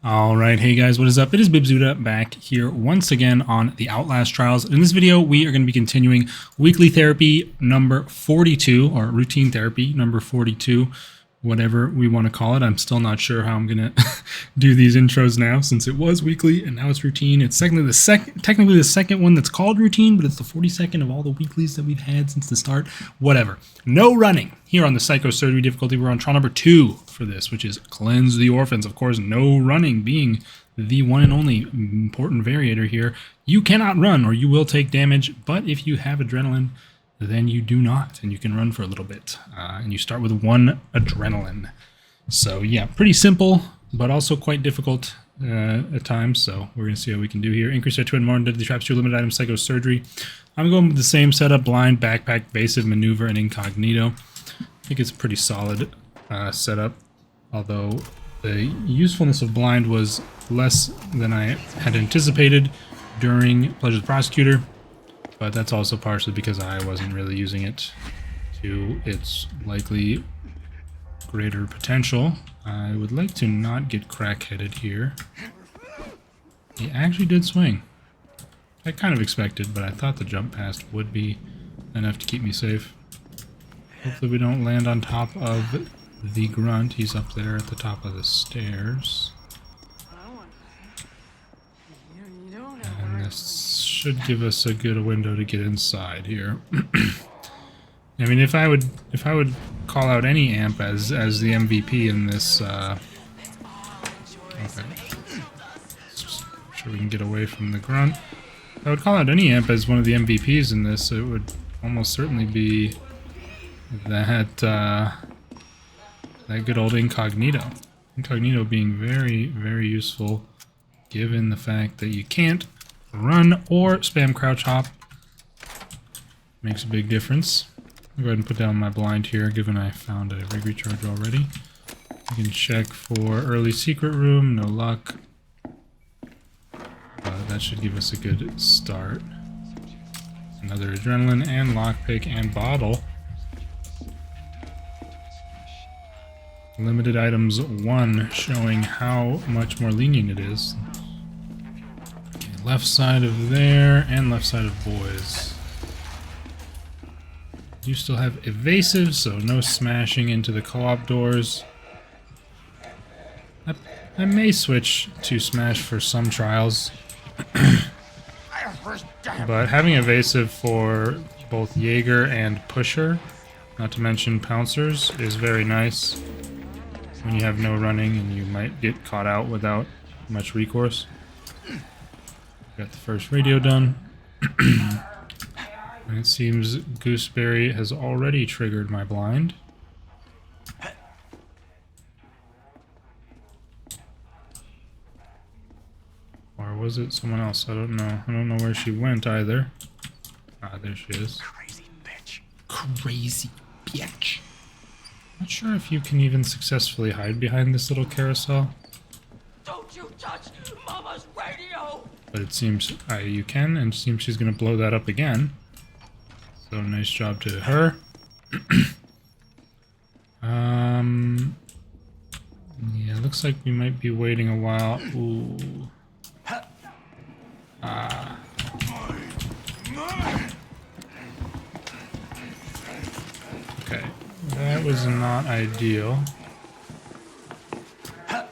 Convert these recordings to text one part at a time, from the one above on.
Alright, hey guys, what is up? It is Bibzuda back here once again on the Outlast Trials. In this video, we are going to be continuing weekly therapy number 42, or routine therapy number 42, whatever we want to call it. I'm still not sure how I'm going to do these intros now, since it was weekly and now it's routine. It's technically the second one that's called routine, but it's the 42nd of all the weeklies that we've had since the start. Whatever. No running here on the psychosurgery difficulty. We're on trial number 2 for this, which is cleanse the orphans. Of course, no running being the one and only important variator here. You cannot run or you will take damage, but if you have adrenaline, then you do not, and you can run for a little bit. And you start with 1 adrenaline. So yeah, pretty simple, but also quite difficult at times. So we're going to see how we can do here. Increase our 2 and more into the traps 2 limited item psychosurgery. I'm going with the same setup: blind, backpack, evasive, maneuver, and incognito. I think it's a pretty solid setup, although the usefulness of blind was less than I had anticipated during Pleasure the Prosecutor. But that's also partially because I wasn't really using it to its likely greater potential. I would like to not get crack-headed here. He actually did swing. I kind of expected, but I thought the jump past would be enough to keep me safe. Hopefully we don't land on top of the grunt. He's up there at the top of the stairs. And this should give us a good window to get inside here. I mean, if I would call out any amp as the MVP in this, okay, just make sure we can get away from the grunt. If I would call out any amp as one of the MVPs in this, it would almost certainly be that that good old incognito. Incognito being very, very useful, given the fact that you can't run or spam crouch hop. Makes a big difference. I'll go ahead and put down my blind here, given I found a rig recharge already. You can check for early secret room, no luck. That should give us a good start. Another adrenaline and lockpick and bottle. Limited items 1, showing how much more lenient it is. Left side of there, and left side of boys. You still have evasive, so no smashing into the co-op doors. I may switch to smash for some trials. But having evasive for both Jaeger and Pusher, not to mention Pouncers, is very nice when you have no running and you might get caught out without much recourse. Got the first radio done. And it seems Gooseberry has already triggered my blind. Or was it someone else? I don't know. I don't know where she went either. Ah, there she is. Crazy bitch. Crazy bitch. Not sure if you can even successfully hide behind this little carousel. Don't you touch Mama's radio! But it seems you can, and it seems she's going to blow that up again. So nice job to her. Yeah, looks like we might be waiting a while. Ooh. Okay, that was not ideal. I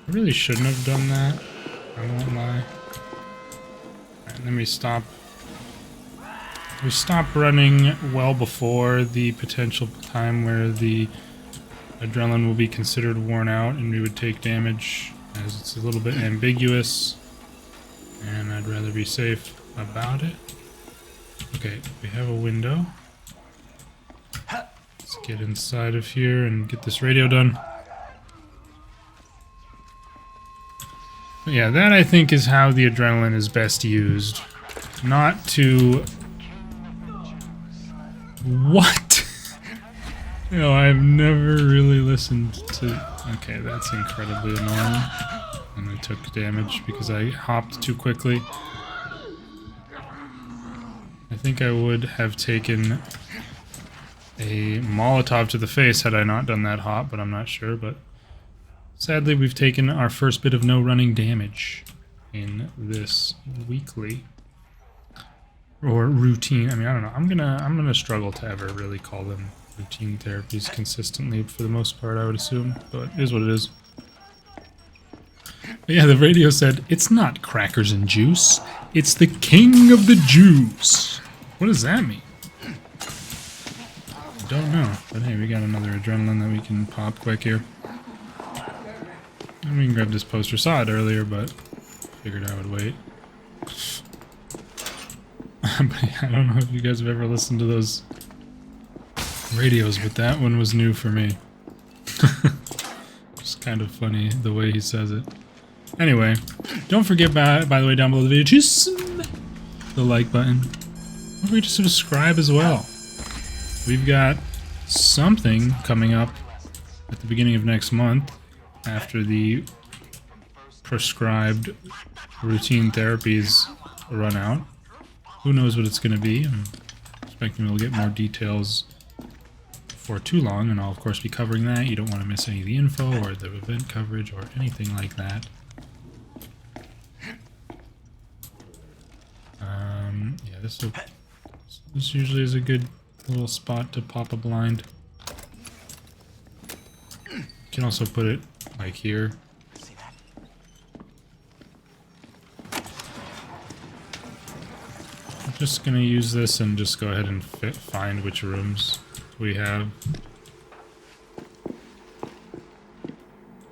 really shouldn't have done that. I won't lie. Alright, let me stop. We stop running well before the potential time where the adrenaline will be considered worn out and we would take damage, as it's a little bit ambiguous and I'd rather be safe about it. Okay, we have a window. Let's get inside of here and get this radio done. But yeah, that I think is how the adrenaline is best used. Not to... What? No, I've never really listened to... Okay, that's incredibly annoying. And I took damage because I hopped too quickly. I think I would have taken a Molotov to the face had I not done that hop, but I'm not sure. But Sadly, we've taken our first bit of no running damage in this weekly or routine. I mean, I don't know. I'm gonna struggle to ever really call them routine therapies consistently for the most part, I would assume, but it is what it is. But yeah, the radio said, "It's not crackers and juice. It's the king of the Jews." What does that mean? I don't know. But hey, we got another adrenaline that we can pop quick here. And we can grab this poster. Saw it earlier, but figured I would wait. But yeah, I don't know if you guys have ever listened to those radios, but that one was new for me. It's kind of funny the way he says it. Anyway, don't forget, by the way, down below the video, to smash the like button. Don't forget to subscribe as well. We've got something coming up at the beginning of next month after the prescribed routine therapies run out. Who knows what it's going to be? I'm expecting we'll get more details before too long, and I'll of course be covering that. You don't want to miss any of the info or the event coverage or anything like that. Yeah, this usually is a good little spot to pop a blind. You can also put it like here. I'm just gonna use this and just go ahead and find which rooms we have.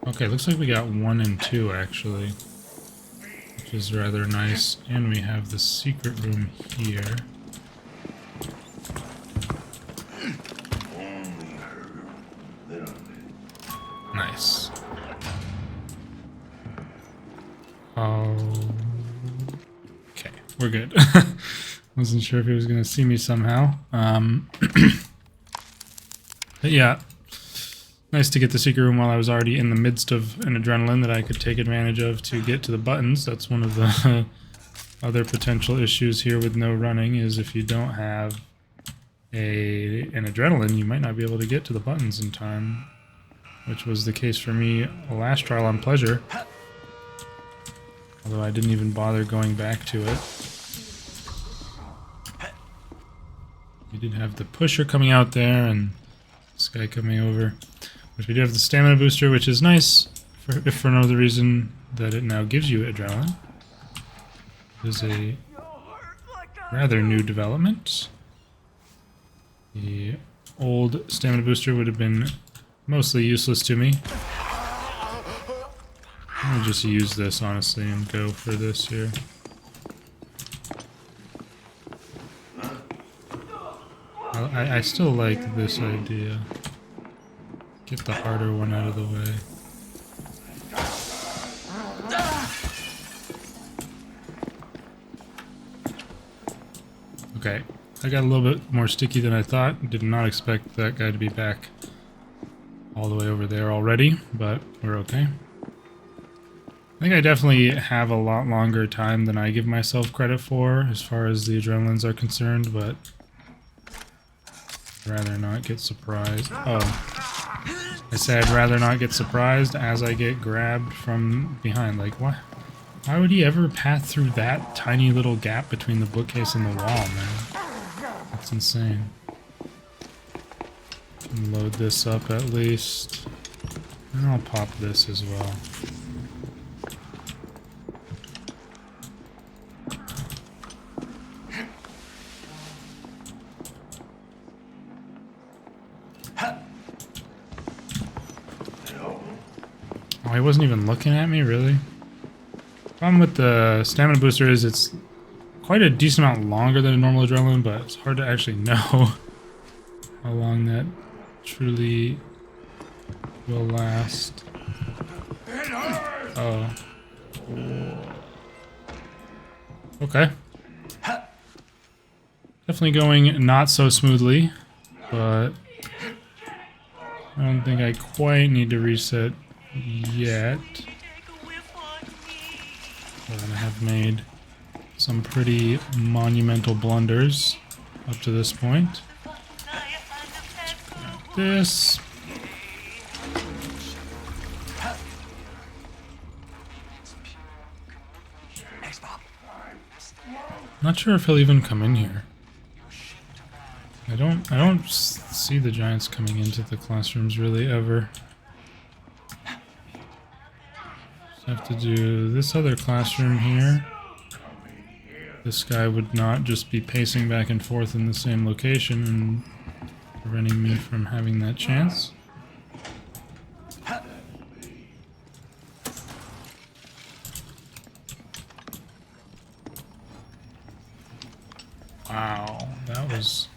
Okay, looks like we got 1 and 2 actually, which is rather nice. And we have the secret room here. Nice. Okay, we're good. Wasn't sure if he was going to see me somehow. But yeah, nice to get the secret room while I was already in the midst of an adrenaline that I could take advantage of to get to the buttons. That's one of the other potential issues here with no running, is if you don't have an adrenaline, you might not be able to get to the buttons in time, which was the case for me last trial on pleasure. Although I didn't even bother going back to it. We did have the pusher coming out there and this guy coming over. Which we do have the stamina booster, which is nice, if for no other reason that it now gives you adrenaline. It is a rather new development. The old stamina booster would have been mostly useless to me. I'm gonna just use this, honestly, and go for this here. I still like this idea. Get the harder one out of the way. Okay, I got a little bit more sticky than I thought. Did not expect that guy to be back all the way over there already, but we're okay. I think I definitely have a lot longer time than I give myself credit for as far as the adrenalines are concerned, but I'd rather not get surprised. Oh. I said I'd rather not get surprised as I get grabbed from behind. Like, what? Why would he ever path through that tiny little gap between the bookcase and the wall, man? That's insane. Can load this up at least. And I'll pop this as well. Oh, he wasn't even looking at me, really? Problem with the stamina booster is it's quite a decent amount longer than a normal adrenaline, but it's hard to actually know how long that truly will last. Oh. Okay. Definitely going not so smoothly, but I don't think I quite need to reset yet. But I have made some pretty monumental blunders up to this point. This. Not sure if he'll even come in here. I don't see the giants coming into the classrooms really ever. Just have to do this other classroom here. This guy would not just be pacing back and forth in the same location and preventing me from having that chance. Wow, that was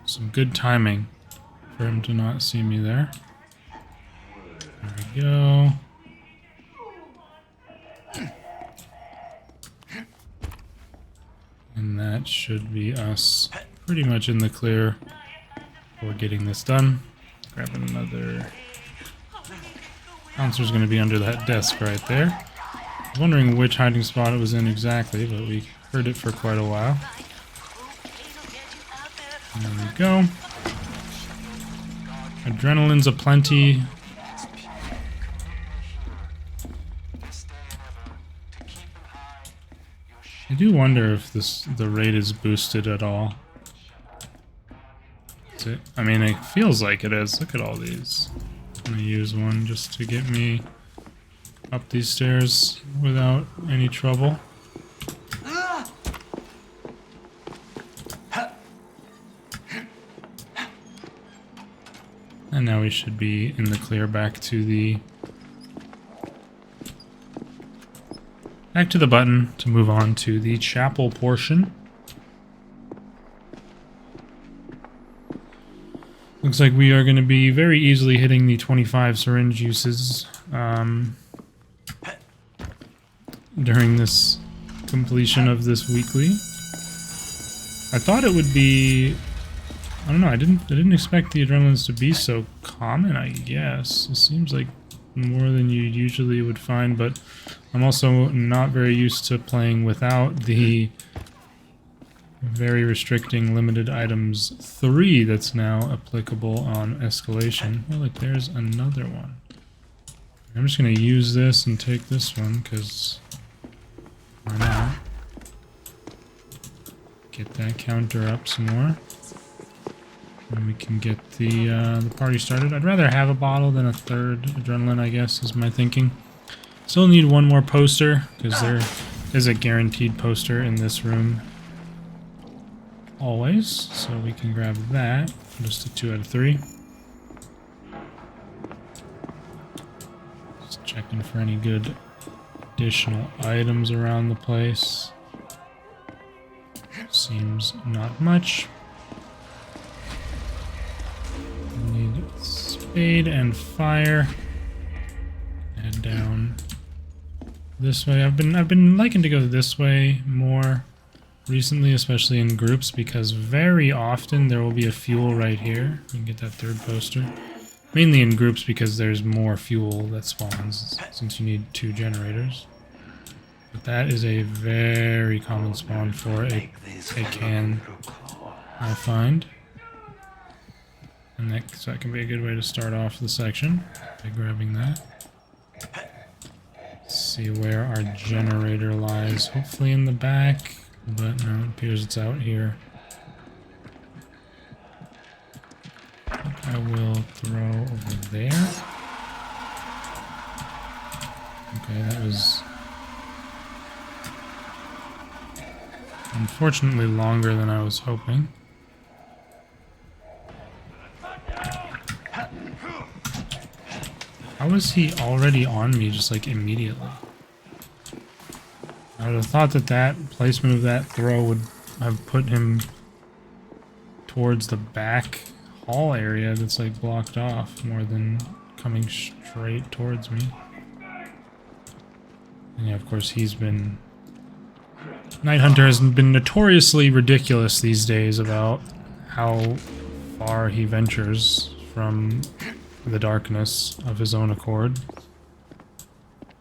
some good timing for him to not see me there. There we go. And that should be us pretty much in the clear for getting this done. Grab another... Bouncer's going to be under that desk right there. I was wondering which hiding spot it was in exactly, but we heard it for quite a while. There we go. Adrenaline's aplenty. I do wonder if the rate is boosted at all. I mean, it feels like it is. Look at all these. I'm gonna use one just to get me up these stairs without any trouble. And now we should be in the clear back to the button to move on to the chapel portion. Looks like we are going to be very easily hitting the 25 syringe uses during this completion of this weekly. I thought it would be... I don't know, I didn't expect the adrenalines to be so common, I guess. It seems like more than you usually would find, but I'm also not very used to playing without the very restricting limited items 3 that's now applicable on escalation. Oh, look, there's another one. I'm just going to use this and take this one, because why not? Get that counter up some more. And we can get the party started. I'd rather have a bottle than a third adrenaline, I guess, is my thinking. Still need one more poster, because there is a guaranteed poster in this room. Always. So we can grab that. Just a 2 out of 3. Just checking for any good additional items around the place. Seems not much. Need spade and fire. Head down this way. I've been liking to go this way more recently, especially in groups, because very often there will be a fuel right here. You can get that third poster. Mainly in groups because there's more fuel that spawns since you need 2 generators. But that is a very common spawn for a can, I find. And so that can be a good way to start off the section by grabbing that. Let's see where our generator lies. Hopefully in the back, but no, it appears it's out here. I think I will throw over there. Okay, that was unfortunately longer than I was hoping. How was he already on me just like immediately? I would have thought that that place move, that throw would have put him towards the back hall area that's like blocked off more than coming straight towards me. And yeah, of course he's been... Night Hunter has been notoriously ridiculous these days about how far he ventures from the darkness of his own accord.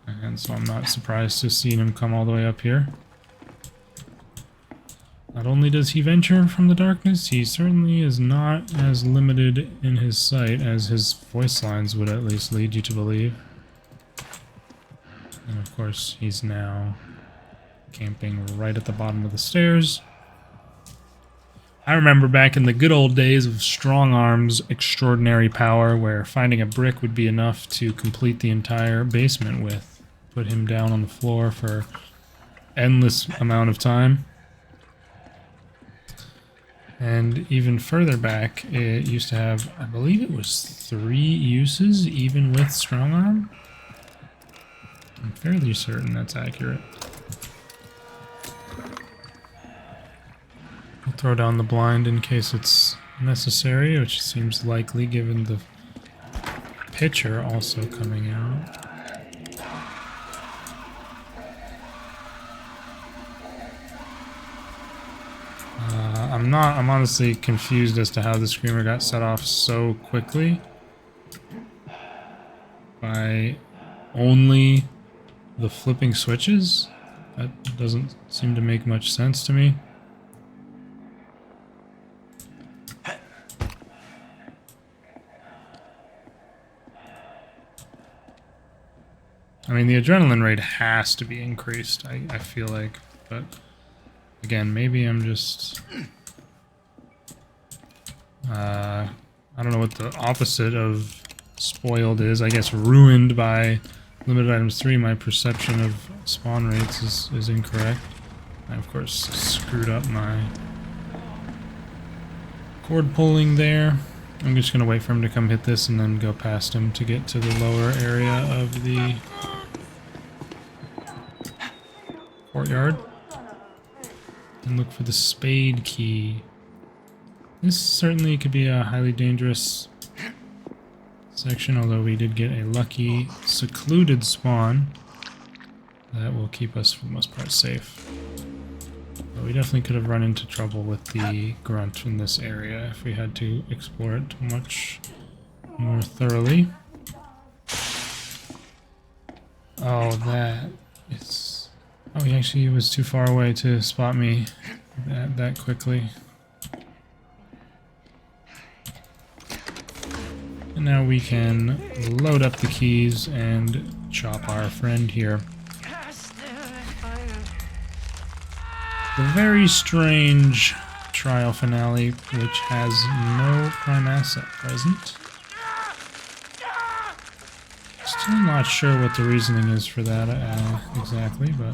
And so I'm not surprised to see him come all the way up here. Not only does he venture from the darkness, he certainly is not as limited in his sight as his voice lines would at least lead you to believe. And of course, he's now camping right at the bottom of the stairs. I remember back in the good old days of Strong Arm's extraordinary power, where finding a brick would be enough to complete the entire basement with. Put him down on the floor for endless amount of time. And even further back, it used to have, I believe it was 3 uses, even with Strong Arm. I'm fairly certain that's accurate. I'll throw down the blind in case it's necessary, which seems likely given the picture also coming out. I'm honestly confused as to how the screamer got set off so quickly. By only the flipping switches? That doesn't seem to make much sense to me. I mean, the adrenaline rate has to be increased, I feel like, but again, maybe I'm just... I don't know what the opposite of spoiled is. I guess ruined by Limited Items 3. My perception of spawn rates is incorrect. I, of course, screwed up my cord pulling there. I'm just going to wait for him to come hit this and then go past him to get to the lower area of the courtyard. And look for the spade key. This certainly could be a highly dangerous section, although we did get a lucky secluded spawn that will keep us for the most part safe. But we definitely could have run into trouble with the grunt in this area if we had to explore it much more thoroughly. Oh, that is... Oh, he actually was too far away to spot me that quickly. And now we can load up the keys and chop our friend here. The very strange trial finale, which has no prime asset present. Still not sure what the reasoning is for that exactly, but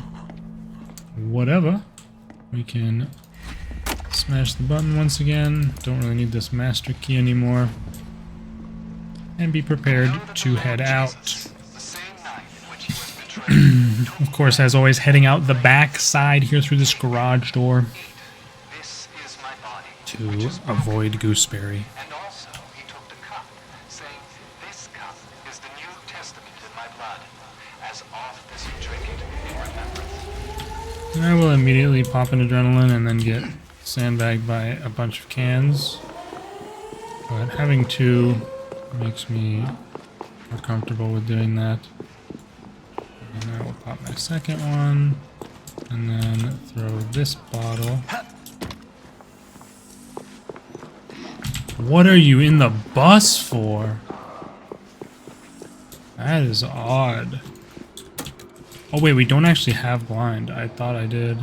whatever. We can smash the button once again. Don't really need this master key anymore. And be prepared to head out. Of course, as always, heading out the back side here through this garage door to avoid Gooseberry. And also, he took the cup, saying, "This cup is the New Testament in my blood. As oft as you drink it in remembrance." I will immediately pop an adrenaline and then get sandbagged by a bunch of cans. But having two makes me more comfortable with doing that. And I will pop my second one, and then throw this bottle. What are you in the bus for? That is odd. Oh wait, we don't actually have blind. I thought I did.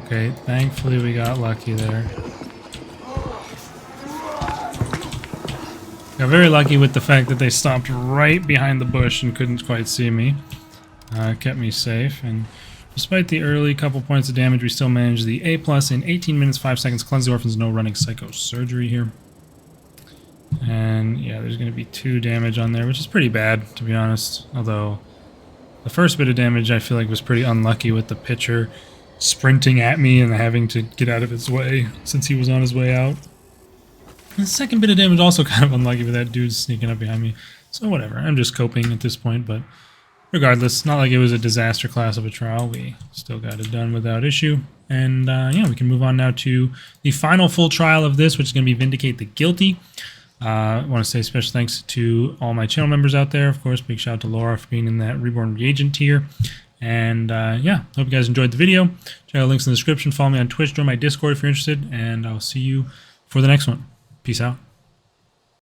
Okay, thankfully we got lucky there. Got very lucky with the fact that they stopped right behind the bush and couldn't quite see me. Kept me safe, and despite the early couple points of damage, we still managed the A+ in 18 minutes, 5 seconds. Cleanse the Orphans, no running psychosurgery here. And yeah, there's going to be 2 damage on there, which is pretty bad, to be honest. Although, the first bit of damage I feel like was pretty unlucky with the pitcher sprinting at me and having to get out of its way since he was on his way out. The second bit of damage also kind of unlucky with that dude sneaking up behind me. So whatever, I'm just coping at this point, but regardless, not like it was a disaster class of a trial. We still got it done without issue. And yeah, we can move on now to the final full trial of this, which is going to be Vindicate the Guilty. I want to say special thanks to all my channel members out there. Of course, big shout out to Laura for being in that Reborn Reagent tier. And yeah, hope you guys enjoyed the video. Check out links in the description. Follow me on Twitch, join my Discord if you're interested, and I'll see you for the next one. Peace out.